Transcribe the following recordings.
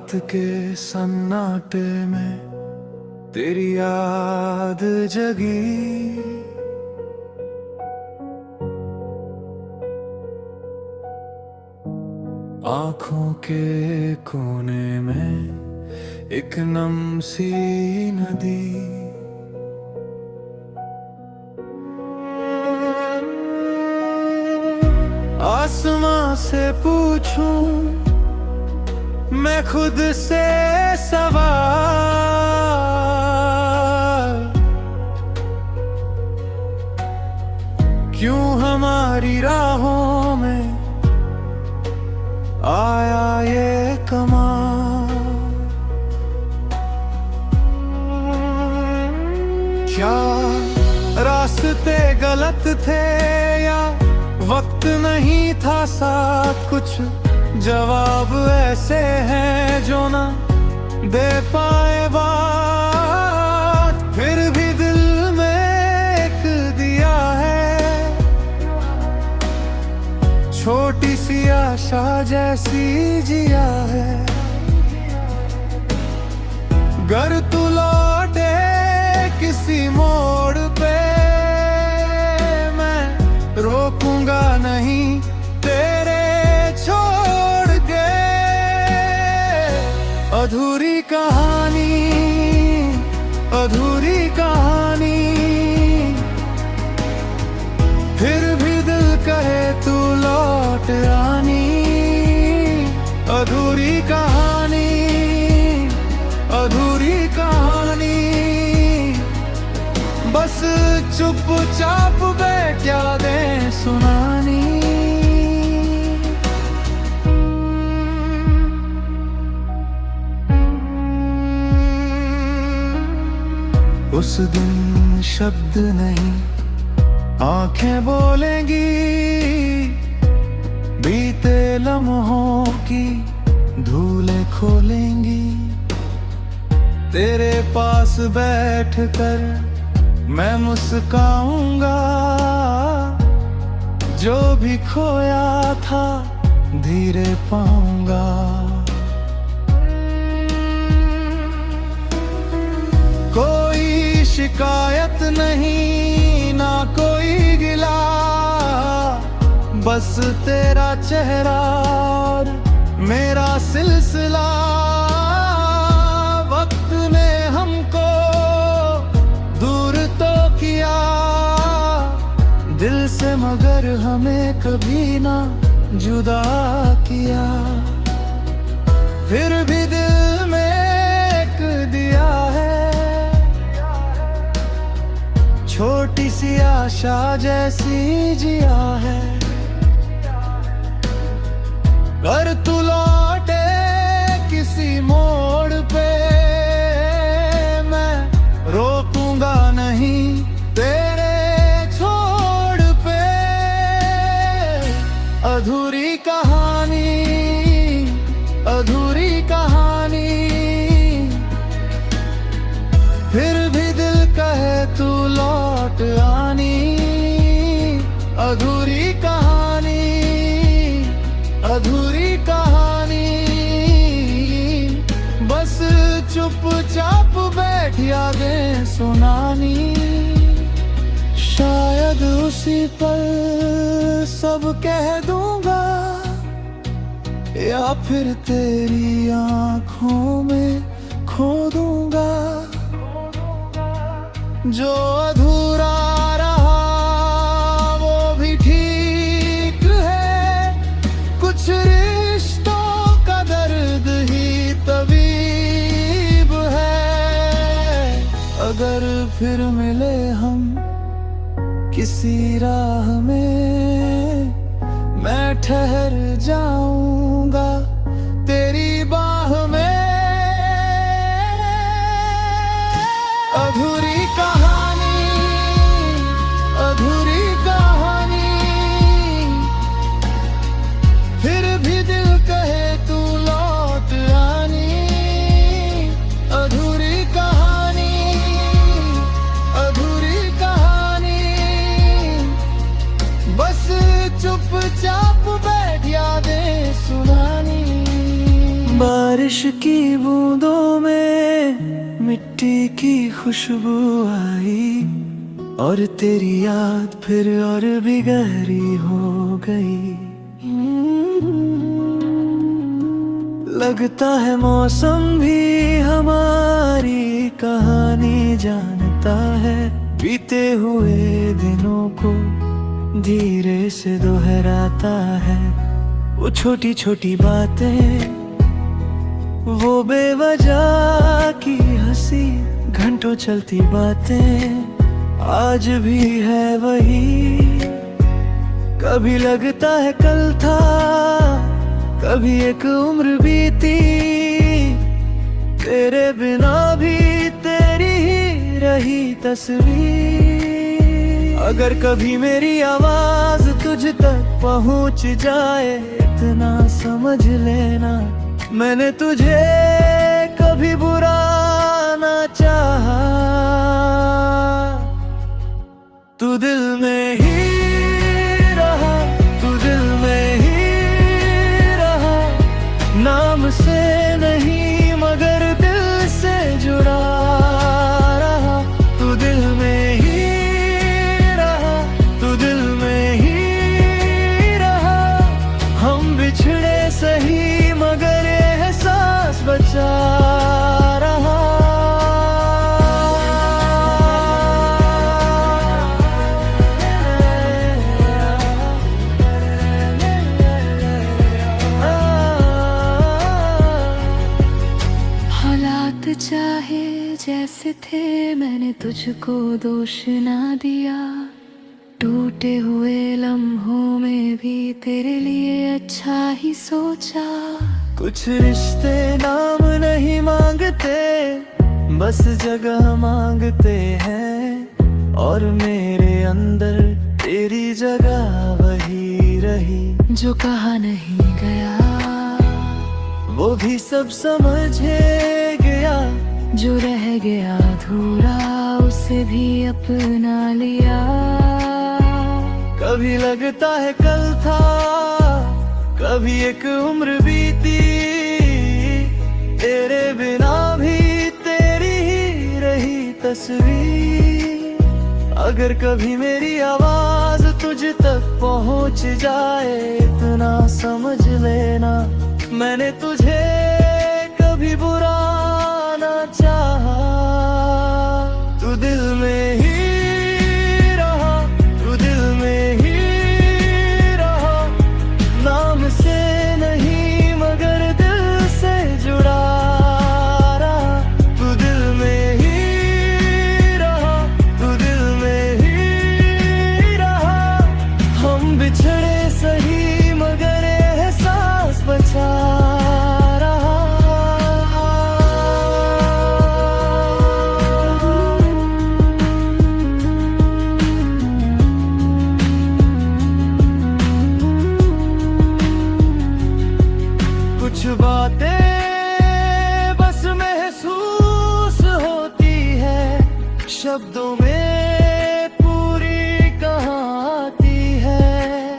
रात के सन्नाटे में तेरी याद जगी। आँखों के कोने में एक नम सी नदी, आसमां से पूछूं मैं खुद से सवाल, क्यों हमारी राहों में आया ये कमाल। क्या रास्ते गलत थे या वक्त नहीं था साथ, कुछ जवाब ऐसे हैं जो ना दे पाए बात। फिर भी दिल में एक दिया है, छोटी सी आशा जैसी जिया है। घर तू लौटे किसी मोड़ पे, मैं रोकूंगा नहीं तेरे छोड़ के। अधूरी कहानी, अधूरी कहानी, फिर भी दिल कहे तू लौट आनी। अधूरी कहानी, अधूरी कहानी, बस चुपचाप बैठा दे सुनानी। उस दिन शब्द नहीं आंखें बोलेंगी, बीते लम्हों की धूलें खोलेंगी। तेरे पास बैठकर मैं मुस्काऊंगा, जो भी खोया था धीरे पाऊंगा। कोई शिकायत नहीं ना कोई गिला, बस तेरा चेहरा और मेरा सिलसिला। वक्त ने हमको दूर तो किया दिल से, मगर हमें कभी ना जुदा किया। फिर भी दिल में एक दिया है, छोटी सी आशा जैसी जिया है। घर तू लौटे किसी मोड़ पे, मैं रोकूंगा नहीं तेरे छोड़ पे। अधूरी कहानी, अधूरी कहानी, फिर भी दिल कहे तू लौट आनी। अधूरी कहानी, अधूरी कहानी, बस चुपचाप बैठा दे सुनानी। शायद उसी पल सब कह दूंगा, या फिर तेरी आंखों में खो दूंगा। जो अधूरा रहा वो भी ठीक है, कुछ रिश्तों का दर्द ही तबीब है। अगर फिर मिले हम किसी राह में, मैं ठहर जाऊंगा तेरी बाह में। अधूरी कहानी, अधूरी कहानी, फिर भी दिल कहे तू लौट आनी। अधूरी कहानी, अधूरी कहानी, बस चुपचाप बैठा दे सुनानी। की बूंदों में मिट्टी की खुशबू आई, और तेरी याद फिर और भी गहरी हो गई। लगता है मौसम भी हमारी कहानी जानता है, बीते हुए दिनों को धीरे से दोहराता है। वो छोटी छोटी बातें, वो बेवजह की हंसी, घंटों चलती बातें आज भी है वही। कभी लगता है कल था, कभी एक उम्र बीती, तेरे बिना भी तेरी ही रही तस्वीर। अगर कभी मेरी आवाज तुझ तक पहुंच जाए, इतना समझ लेना मैंने तुझे कभी बुरा ना चाहा। तू दिल में ही रहा, तू दिल में ही रहा, नाम से नहीं मगर दिल से जुड़ा रहा। तू दिल में ही रहा, तू दिल में ही रहा, हम बिछड़े सही मगर एहसास बचा रहा। हालात चाहे जैसे थे, मैंने तुझको दोष ना दिया। टूटे हुए लम्हों में भी तेरे लिए अच्छा ही सोचा। कुछ रिश्ते नाम नहीं मांगते, बस जगह मांगते हैं, और मेरे अंदर तेरी जगह वही रही। जो कहा नहीं गया वो भी सब समझे गया, जो रह गया अधूरा उसे भी अपना लिया। कभी लगता है कल था, कभी एक उम्र बीती, तेरे बिना भी तेरी ही रही तस्वीर। अगर कभी मेरी आवाज तुझ तक पहुंच जाए, इतना समझ लेना मैंने तुझे कभी बुरा ना चाहा। तू दिल में ही रहा, तू दिल में ही रहा, नाम से नहीं मगर दिल से जुड़ा रहा। तू दिल में ही रहा, तू दिल में ही रहा, हम बिछड़े सही मगर एहसास बचा रहा। कुछ बातें बस महसूस होती है, शब्दों में पूरी कहाँ आती है।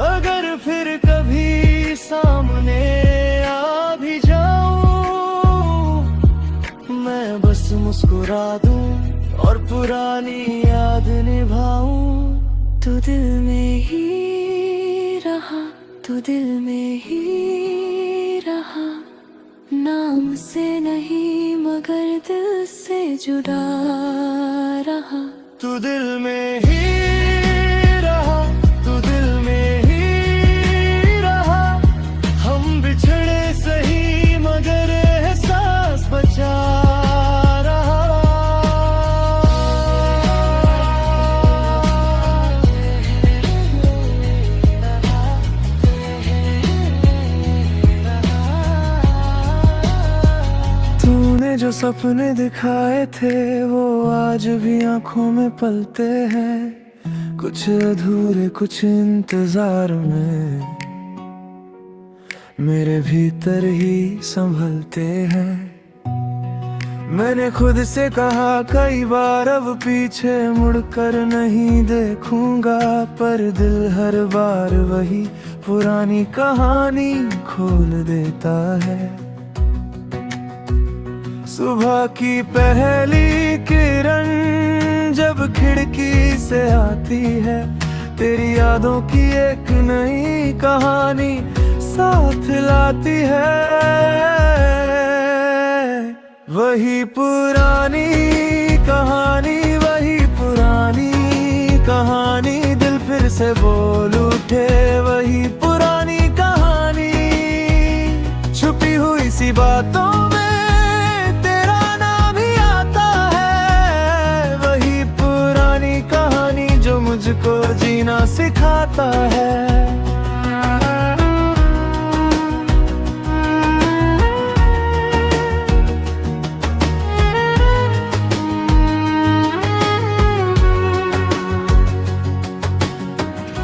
अगर फिर कभी सामने आ भी जाऊं, मैं बस मुस्कुरा दूं और पुरानी याद निभाऊं। तू दिल में ही रहा, तू दिल में ही रहा, नाम से नहीं मगर दिल से जुड़ा रहा। तू दिल में ही रहा, तू दिल में ही रहा, हम बिछड़े सही मगर एहसास बचा रहा। तूने जो सपने दिखाए थे वो आज भी आंखों में पलते हैं, कुछ अधूरे कुछ इंतजार में मेरे भीतर ही संभलते हैं। मैंने खुद से कहा कई बार अब पीछे मुड़कर नहीं देखूंगा, पर दिल हर बार वही पुरानी कहानी खोल देता है। सुबह की पहली किरण जब खिड़की से आती है, तेरी यादों की एक नई कहानी साथ लाती है। वही पुरानी कहानी, वही पुरानी कहानी, दिल फिर से बोल उठे। वही पुरानी कहानी, छुपी हुई सी बातों में तेरा नाम ही आता है। वही पुरानी कहानी जो मुझको जीना सिखाता है।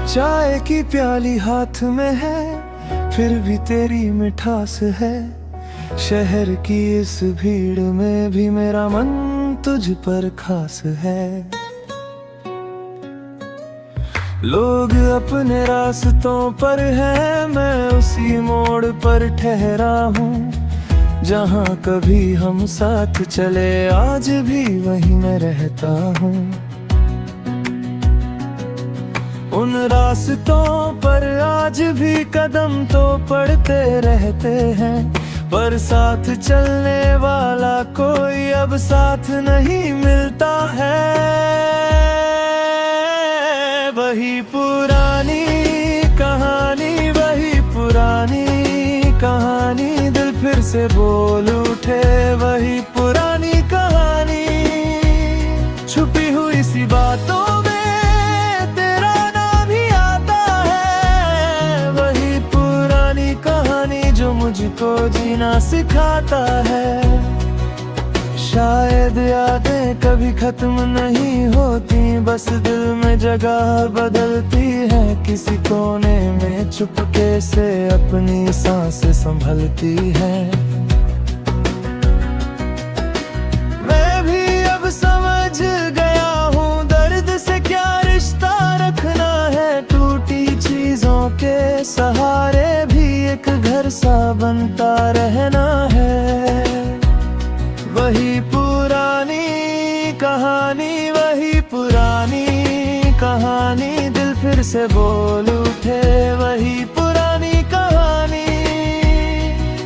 चाय की प्याली हाथ में है, फिर भी तेरी मिठास है। शहर की इस भीड़ में भी मेरा मन तुझ पर खास है। लोग अपने रास्तों पर हैं, मैं उसी मोड़ पर ठहरा हूँ। जहाँ कभी हम साथ चले, आज भी वहीं मैं रहता हूँ। उन रास्तों पर आज भी कदम तो पड़ते रहते हैं, पर साथ चलने वाला कोई अब साथ नहीं मिलता है। वही पुरानी कहानी, वही पुरानी कहानी, दिल फिर से बोल उठे। वही पुरानी कहानी, छुपी हुई सी बातों में मुझको जीना सिखाता है। शायद यादें कभी खत्म नहीं होती, बस दिल में जगह बदलती है। किसी कोने में चुपके से अपनी सांस संभलती है। मैं भी अब समझ गया हूँ, दर्द से क्या रिश्ता रखना है। टूटी चीजों के सहारे भी एक घर सा बनता रहना है। वही पुरानी कहानी, वही पुरानी कहानी, दिल फिर से बोल उठे। वही पुरानी कहानी,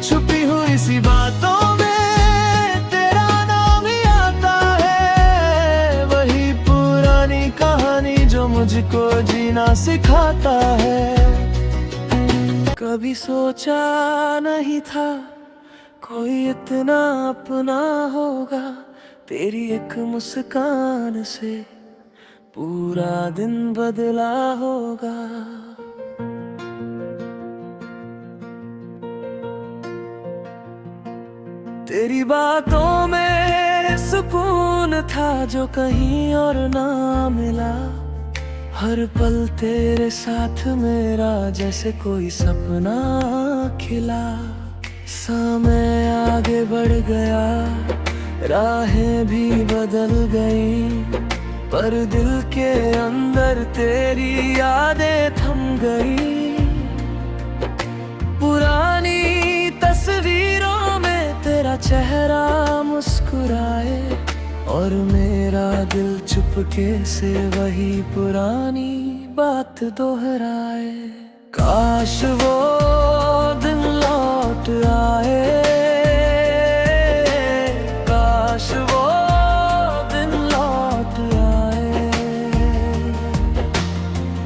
छुपी हुई सी बातों में तेरा नाम ही आता है। वही पुरानी कहानी जो मुझको जीना सिखाता है। कभी सोचा नहीं था कोई इतना अपना होगा, तेरी एक मुस्कान से पूरा दिन बदला होगा। तेरी बातों में सुकून था जो कहीं और ना मिला। हर पल तेरे साथ मेरा जैसे कोई सपना खिला। समय आगे बढ़ गया, राहें भी बदल गई, पर दिल के अंदर तेरी यादें थम गई। पुरानी तस्वीरों में तेरा चेहरा मुस्कुराए, और मेरा दिल चुपके से वही पुरानी बात दोहराए। काश वो दिन लौट आए, काश वो दिन लौट आए।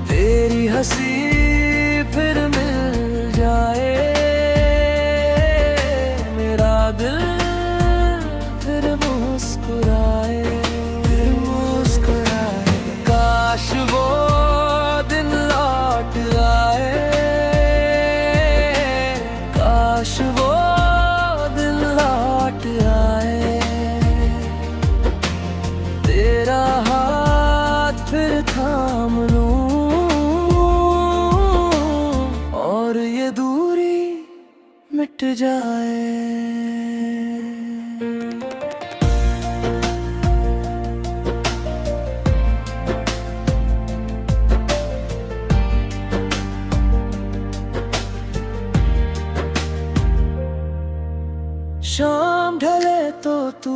तेरी हंसी फिर मिल जाए, मेरा दिल फिर मुस्कुराए, फिर मुस्कुराए। काश वो दिन लौट आए, काश वो दिन लौट आए। तेरा हाथ फिर थाम लूं, और ये दूरी मिट जाए। शाम ढले तो तू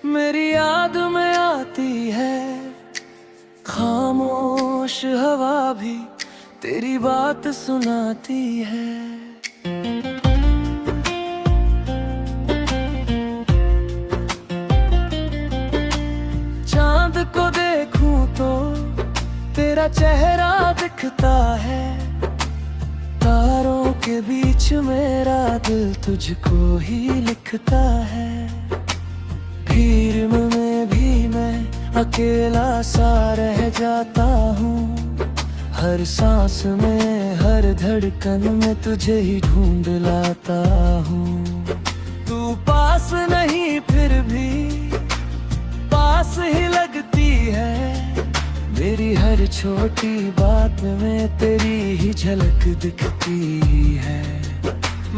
मेरी याद में आती है, खामोश हवा भी तेरी बात सुनाती है। चांद को देखूं तो तेरा चेहरा दिखता है, तारों के बीच मेरा दिल तुझको ही लिखता है। भीड़ में भी मैं अकेला सा रह जाता हूँ, हर सांस में हर धड़कन में तुझे ही ढूंढ लाता हूँ। तू पास नहीं फिर भी पास ही लगती है, मेरी हर छोटी बात में तेरी ही झलक दिखती है।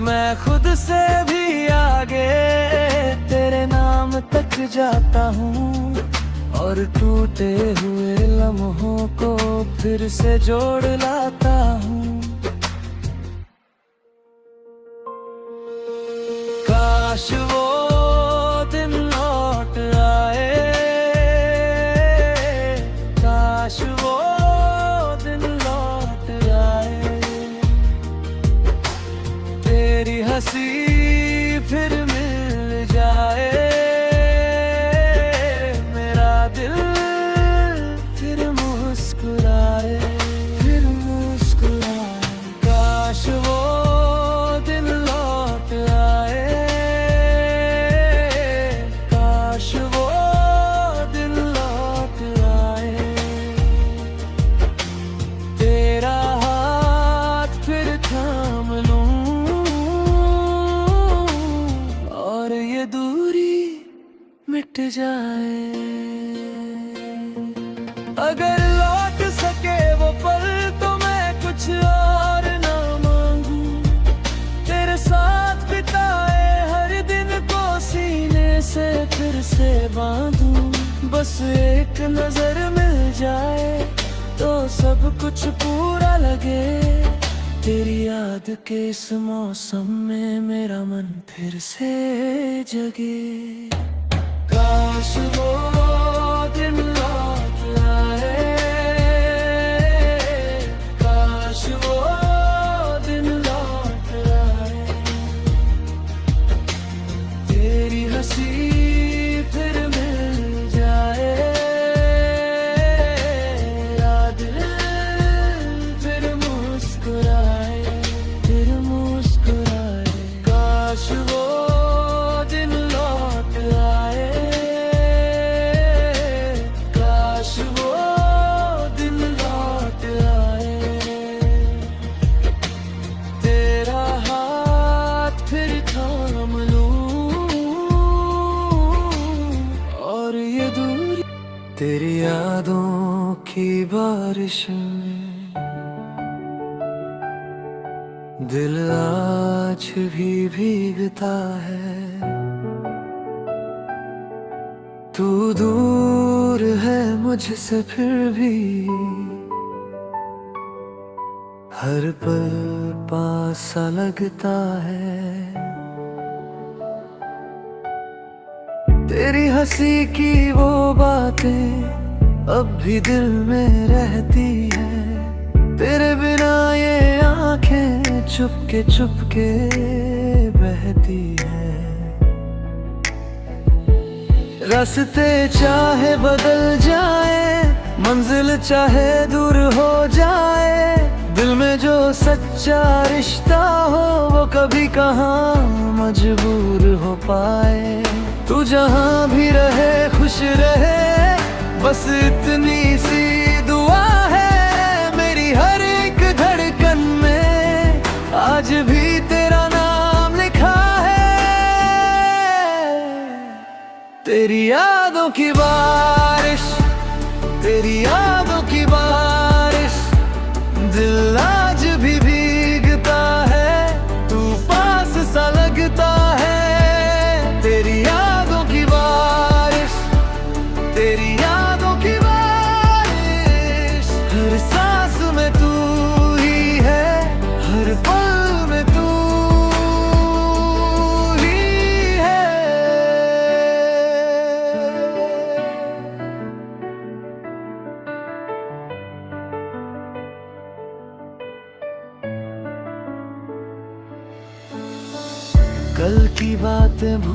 मैं खुद से भी आगे तेरे नाम तक जाता हूँ, और टूटे हुए लम्हों को फिर से जोड़ लाता हूँ। काश वो दिन लौट आए, काश वो दिन लौट आए, तेरी हंसी फिर मिल जाए, मेरा दिल फिर मुस्कुराए, फिर मुस्कुराए। काश वो दिन लौट आए, काश वो दिन लौट आए, तेरा हाथ फिर थाम लूं और ये दूरी मिट जाए। अगर लौट सके वो पल तो मैं कुछ और ना मांगू, तेरे साथ बिताए हर दिन को सीने से फिर से बांधूं। बस एक नजर मिल जाए तो सब कुछ पूरा लगे, तेरी याद के इस मौसम में मेरा मन फिर से जगे। काश वो दिन लौट आए, काश वो दिन लौट आए, तेरी हंसी फिर मिल जाए, मेरा दिल फिर मुस्कुराए, फिर मुस्कुराए। काश वो दिन लौट आए, काश वो दिन लौट आए, तेरा हाथ फिर थाम लूं और ये दूरी। तेरी यादों की बारिश में दिल आज भी भीगता है, तू दूर है मुझसे फिर भी हर पल पास सा लगता है। तेरी हंसी की वो बातें अब भी दिल में रहती है, तेरे बिना ये आंखें चुपके चुपके बहती है। रास्ते चाहे बदल जाए, मंजिल चाहे दूर हो जाए, दिल में जो सच्चा रिश्ता हो वो कभी कहाँ मजबूर हो पाए। तू जहाँ भी रहे खुश रहे, बस इतनी सी दुआ है मेरी हर एक धड़कन में, आज भी तेरा नाम लिखा है। तेरी यादों की बारिश, तेरी यादों की बारिश, दिल आज भी भीगता है, तू पास सा लगता है। तेरी यादों की बारिश, तेरी यादों की बारिश, हर सांस में तू ही है, हर पल में तू ही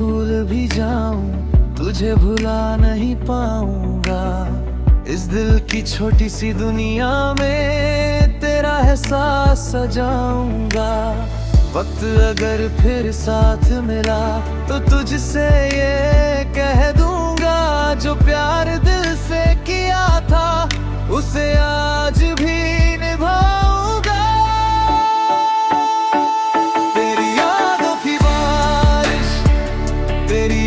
भूल भी जाऊं, तुझे भुला नहीं पाऊंगा। इस दिल की छोटी सी दुनिया में तेरा एहसास सजाऊंगा। वक्त अगर फिर साथ मिला तो तुझसे ये कह दूंगा, जो प्यार दिल से किया था उसे आज भी निभाऊंगा। तेरी यादों की बारिश, तेरी